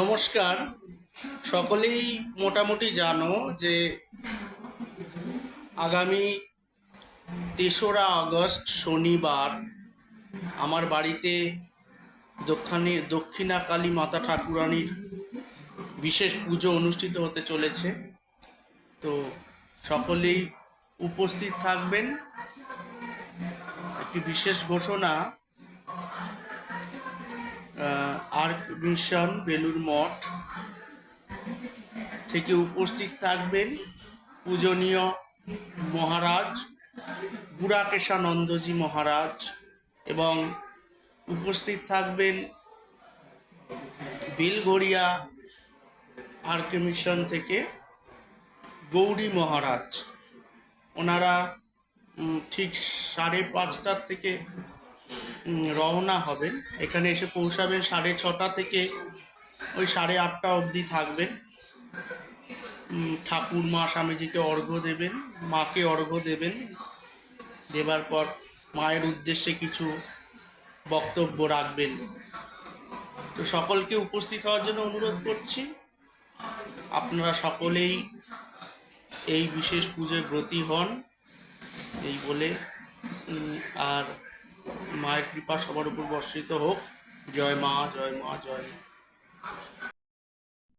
নমস্কার। সকলেই মোটামুটি জানো যে আগামী ৩রা আগস্ট শনিবার আমার বাড়িতে দক্ষিণা কালী মাতা ঠাকুরানীর বিশেষ পুজো অনুষ্ঠিত হতে চলেছে। তো সকলেই উপস্থিত থাকবেন। একটি বিশেষ ঘোষণা, আর্ক মিশন বেলুর মঠ থেকে উপস্থিত থাকবেন পূজনীয় মহারাজ গুড়াকেশানন্দজি মহারাজ, এবং উপস্থিত থাকবেন বেলঘড়িয়া আর্ক মিশন থেকে গৌরী মহারাজ। ওনারা ঠিক 5:30 থেকে রওনা হবেন। এখানে এসে পৌঁছাবেন 6:30 থেকে ওই 8:30 অবধি থাকবেন। ঠাকুর মা স্বামীজিকে অর্ঘ্য দেবেন, মাকে অর্ঘ্য দেবেন। দেবার পর মায়ের উদ্দেশ্যে কিছু বক্তব্য রাখবেন। তো সকলকে উপস্থিত হওয়ার জন্য অনুরোধ করছি। আপনারা সকলেই এই বিশেষ পুজোয় ব্রতী হন এই বলে, আর মায়ের কৃপা সবার উপর বর্ষিত হোক। জয় মা, জয় মা, জয় মা।